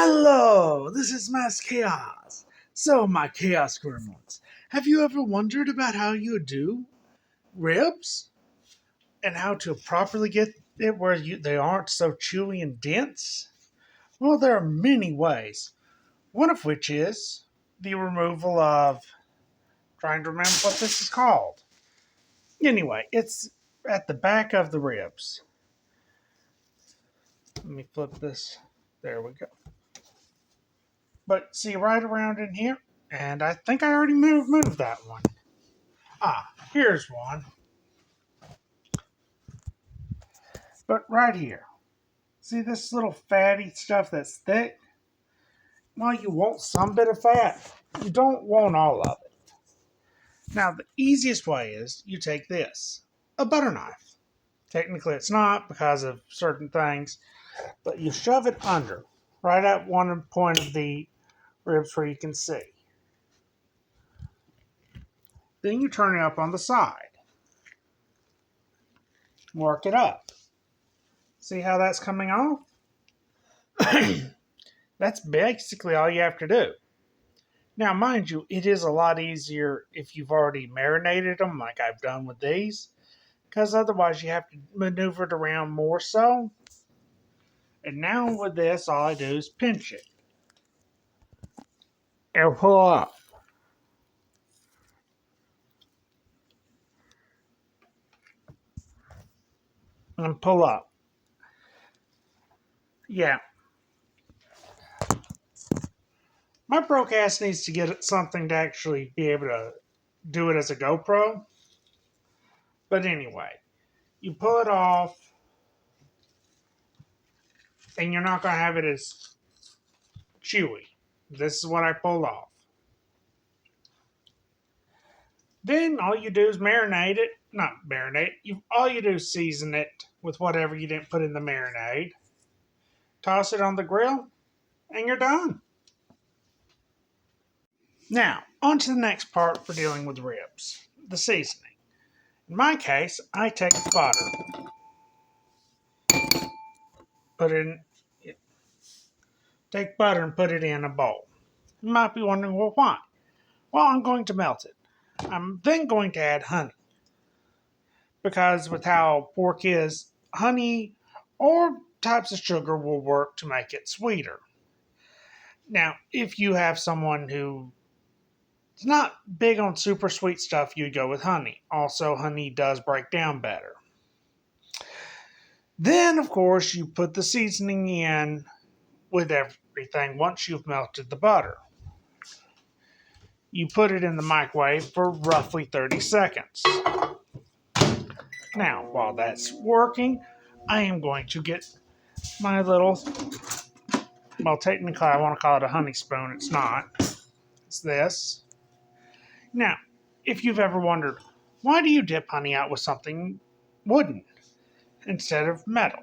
Hello, this is Mass Chaos. So, my Chaos Gremlins, have you ever wondered about how you do ribs and how to properly get it where they aren't so chewy and dense? Well, there are many ways. One of which is the removal of, trying to remember what this is called. Anyway, it's at the back of the ribs. Let me flip this. There we go. But see right around in here, and I think I already moved that one. Here's one. But right here, see this little fatty stuff that's thick? Well, you want some bit of fat. You don't want all of it. Now, the easiest way is you take this, a butter knife. Technically, it's not because of certain things, but you shove it under, right at one point of the ribs where you can see. Then you turn it up on the side. Work it up. See how that's coming off? That's basically all you have to do. Now, mind you, it is a lot easier if you've already marinated them, like I've done with these, because otherwise you have to maneuver it around more so. And now with this, all I do is pinch it and pull up. And pull up. Yeah. My Procast needs to get something to actually be able to do it as a GoPro. But anyway, you pull it off, and you're not going to have it as chewy. This is what I pulled off. Then all you do is marinate it. Not marinate. All you do is season it with whatever you didn't put in the marinade. Toss it on the grill, and you're done. Now, on to the next part for dealing with ribs. The seasoning. In my case, I take butter. Take butter and put it in a bowl. You might be wondering, well, why? Well, I'm going to melt it. I'm then going to add honey. Because with how pork is, honey or types of sugar will work to make it sweeter. Now, if you have someone who is not big on super sweet stuff, you go with honey. Also, honey does break down better. Then, of course, you put the seasoning in with everything once you've melted the butter. You put it in the microwave for roughly 30 seconds. Now, while that's working, I am going to get my little, well, technically I want to call it a honey spoon. It's not. It's this. Now, if you've ever wondered, why do you dip honey out with something wooden instead of metal?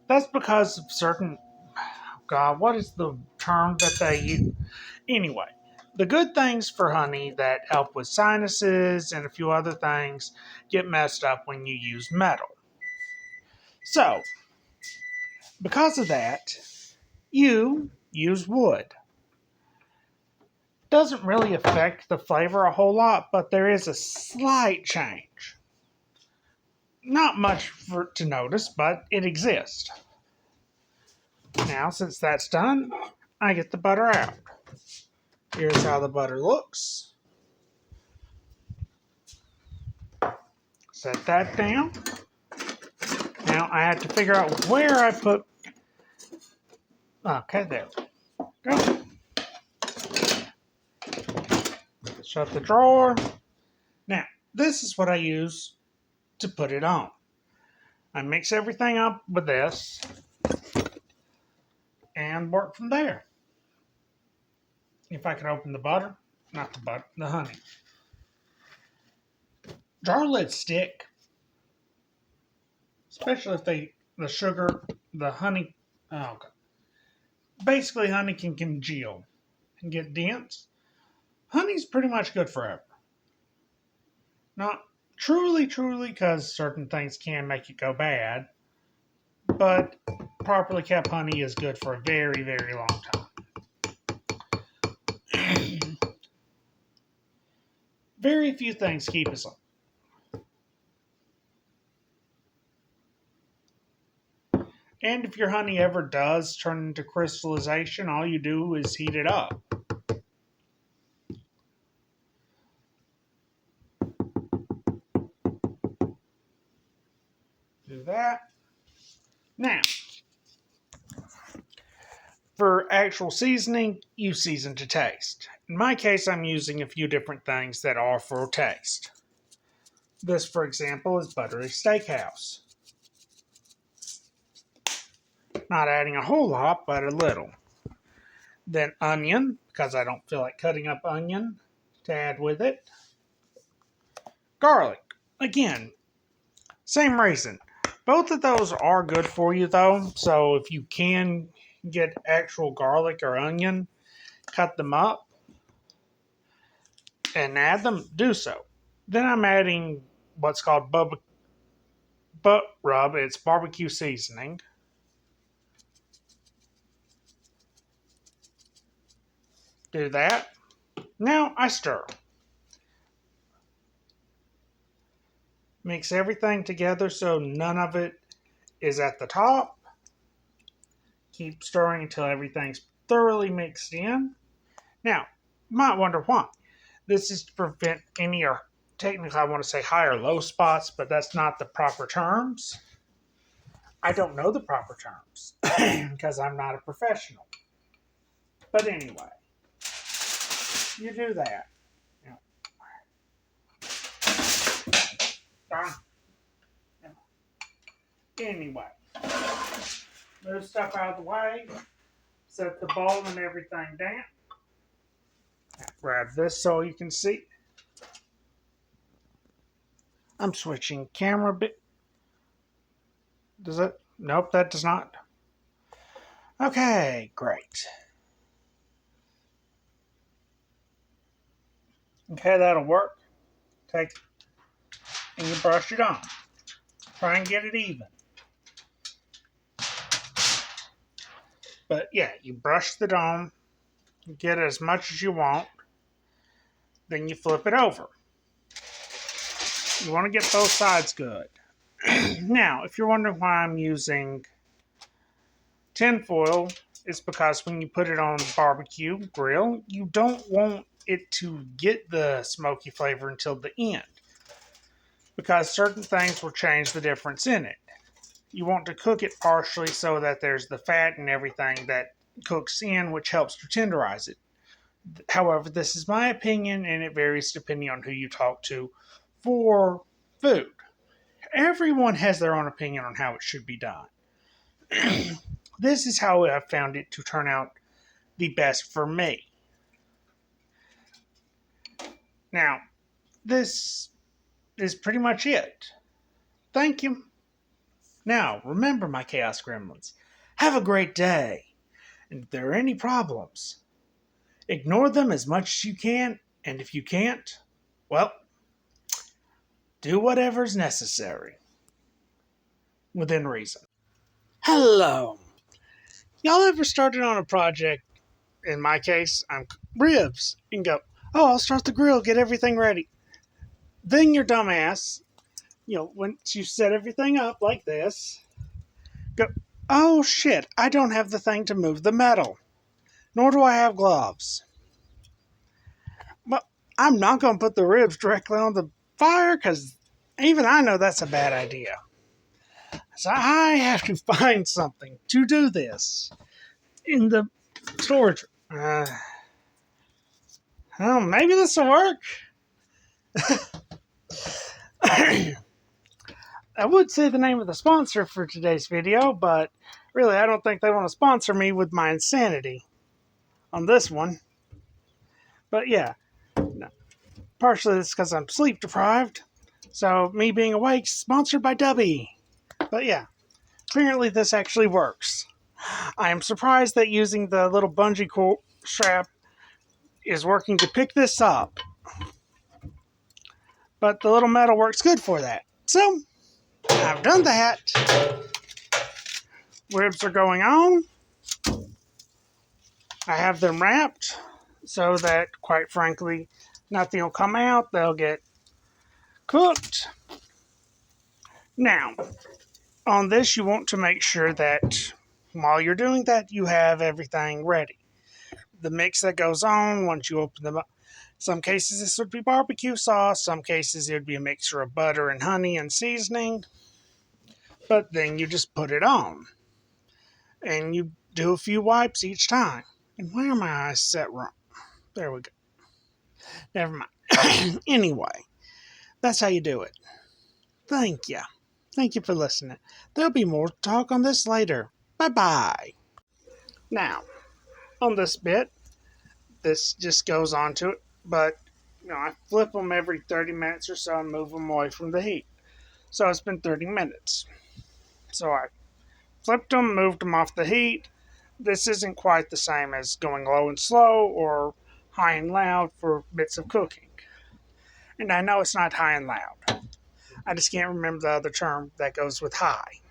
That's because of certain, God, what is the term that they use? Anyway, the good things for honey that help with sinuses and a few other things get messed up when you use metal. So, because of that, you use wood. Doesn't really affect the flavor a whole lot, but there is a slight change. Not much to notice, but it exists. Now, since that's done, I get the butter out. Here's how the butter looks. Set that down. Now, I have to figure out where I put... Okay, there we go. Shut the drawer. Now, this is what I use to put it on. I mix everything up with this and work from there. If I could open the butter, not the butter, the honey. Jar lids stick, especially if the sugar, the honey, oh God. Basically honey can congeal and get dense. Honey's pretty much good forever. Not truly, because certain things can make it go bad, but properly kept honey is good for a very, very long time. very few things keep us up. And if your honey ever does turn into crystallization, all you do is heat it up. Do that. Now, for actual seasoning, you season to taste. In my case, I'm using a few different things that are for taste. This, for example, is Buttery Steakhouse. Not adding a whole lot, but a little. Then onion, because I don't feel like cutting up onion to add with it. Garlic, again, same reason. Both of those are good for you though, so if you can get actual garlic or onion, cut them up and add them, do so. Then I'm adding what's called butt rub. It's barbecue seasoning. Do that. Now I stir. Mix everything together so none of it is at the top. Keep stirring until everything's thoroughly mixed in. Now, you might wonder why. This is to prevent any, or technically I want to say high or low spots, but that's not the proper terms. I don't know the proper terms because I'm not a professional. But anyway, you do that. Anyway, move stuff out of the way, set the bowl and everything down. Now, grab this so you can see. I'm switching camera bit. Does it? Nope, that does not. Okay, great. Okay, that'll work. Take and you brush it on. Try and get it even. But yeah, you brush the dome, get as much as you want, then you flip it over. You want to get both sides good. Now, if you're wondering why I'm using tin foil, it's because when you put it on the barbecue grill, you don't want it to get the smoky flavor until the end, because certain things will change the difference in it. You want to cook it partially so that there's the fat and everything that cooks in, which helps to tenderize it. However, this is my opinion, and it varies depending on who you talk to for food. Everyone has their own opinion on how it should be done. This is how I've found it to turn out the best for me. Now, this is pretty much it. Thank you. Now, remember, my Chaos Gremlins, have a great day. And if there are any problems, ignore them as much as you can, and if you can't, well, do whatever's necessary. Within reason. Hello. Y'all ever started on a project, in my case, I'm ribs, and go, oh, I'll start the grill, get everything ready. Then your dumbass, once you set everything up like this, go, oh shit, I don't have the thing to move the metal. Nor do I have gloves. Well, I'm not going to put the ribs directly on the fire because even I know that's a bad idea. So I have to find something to do this in the storage. Oh, maybe this will work. I would say the name of the sponsor for today's video, but really I don't think they want to sponsor me with my insanity on this one. But yeah, no. Partially it's because I'm sleep deprived, so me being awake, sponsored by Dubby. But yeah, apparently this actually works. I am surprised that using the little bungee cord strap is working to pick this up. But the little metal works good for that. So, I've done that. Ribs are going on. I have them wrapped so that, quite frankly, Nothing will come out. They'll get cooked. Now, on this, you want to make sure that while you're doing that, you have everything ready. The mix that goes on once you open them up. Some cases this would be barbecue sauce. Some cases it would be a mixture of butter and honey and seasoning. But then you just put it on. And you do a few wipes each time. And why are my eyes set wrong? There we go. Never mind. Anyway, that's how you do it. Thank you. Thank you for listening. There'll be more talk on this later. Bye-bye. Now, on this bit, this just goes on to it, but I flip them every 30 minutes or so and move them away from the heat. So it's been 30 minutes. So I flipped them, moved them off the heat. This isn't quite the same as going low and slow or high and loud for bits of cooking. And I know it's not high and loud. I just can't remember the other term that goes with high.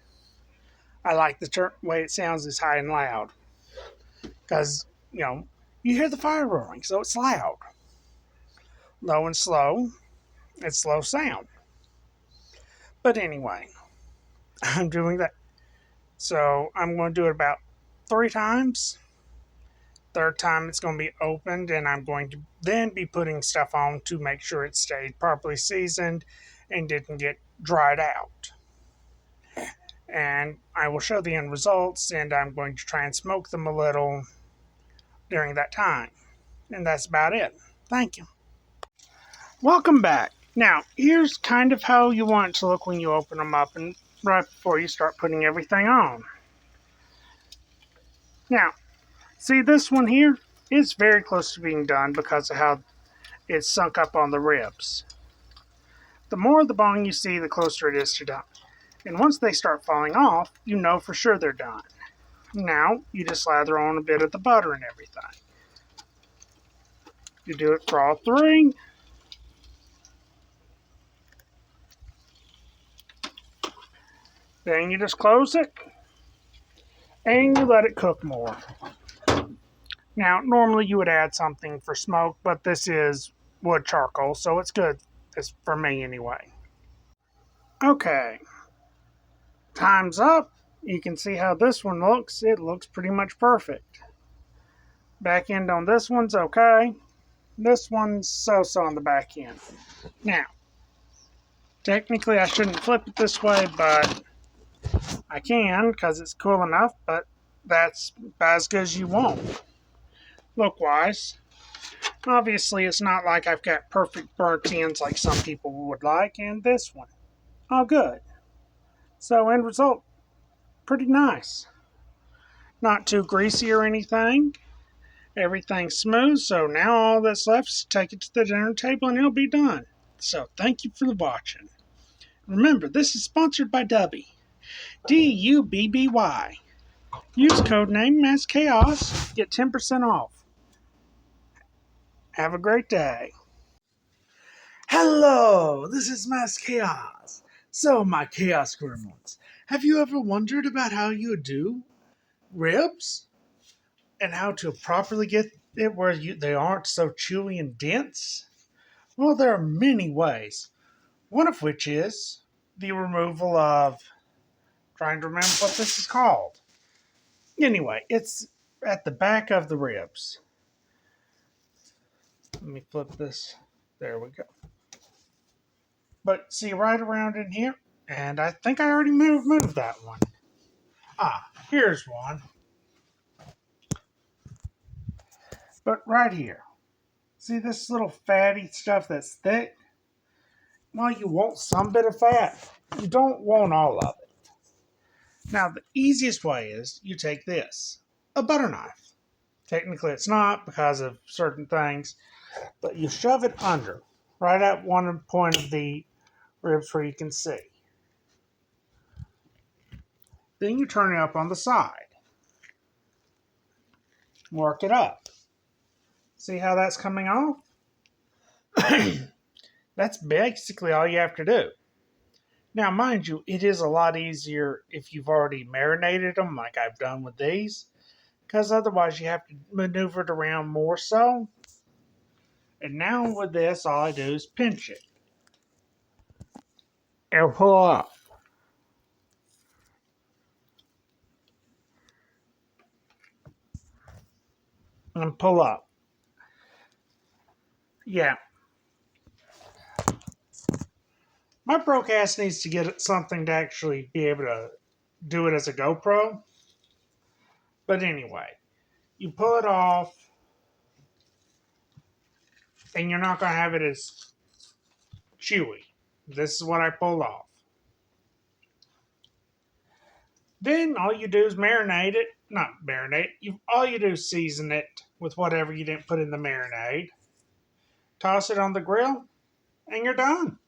I like the way it sounds is high and loud. Because, you hear the fire roaring, so it's loud. Low and slow, it's slow sound. But anyway, I'm doing that. So I'm going to do it about 3 times. Third time it's going to be opened, and I'm going to then be putting stuff on to make sure it stayed properly seasoned and didn't get dried out. And I will show the end results, and I'm going to try and smoke them a little during that time. And that's about it. Thank you. Welcome back. Now, here's kind of how you want it to look when you open them up and right before you start putting everything on. Now, see this one here? It's very close to being done because of how it's sunk up on the ribs. The more of the bone you see, the closer it is to done. And once they start falling off, you know for sure they're done. Now, you just lather on a bit of the butter and everything. You do it for all 3. Then you just close it, and you let it cook more. Now, normally you would add something for smoke, but this is wood charcoal, so it's good. It's for me anyway. Okay, time's up. You can see how this one looks. It looks pretty much perfect. Back end on this one's okay. This one's so-so on the back end. Now, technically I shouldn't flip it this way, but I can because it's cool enough, but that's about as good as you want. Look-wise. Obviously, it's not like I've got perfect burnt ends like some people would like, and this one. All good. So, end result, pretty nice. Not too greasy or anything. Everything's smooth, so now all that's left is to take it to the dinner table and it'll be done. So, thank you for watching. Remember, this is sponsored by Dubby. DUBBY. Use code name MassChaos. Get 10% off. Have a great day. Hello, this is Mass Chaos. So, my Chaos Gremlins, have you ever wondered about how you do ribs? And how to properly get it where they aren't so chewy and dense? Well, there are many ways. One of which is the removal of, trying to remember what this is called. Anyway, it's at the back of the ribs. Let me flip this. There we go. But see right around in here, and I think I already moved that one. Here's one. But right here, see this little fatty stuff that's thick? Well, you want some bit of fat. You don't want all of it. Now, the easiest way is you take this, a butter knife. Technically, it's not because of certain things, but you shove it under, right at one point of the ribs where you can see. Then you turn it up on the side. Work it up. See how that's coming off? That's basically all you have to do. Now, mind you, it is a lot easier if you've already marinated them like I've done with these, because otherwise you have to maneuver it around more so. And now with this, all I do is pinch it. And pull up. And pull up. Yeah. My Procast needs to get something to actually be able to do it as a GoPro. But anyway, you pull it off, and you're not going to have it as chewy. This is what I pulled off. Then all you do is marinate it. Not marinate. All you do is season it with whatever you didn't put in the marinade. Toss it on the grill, and you're done.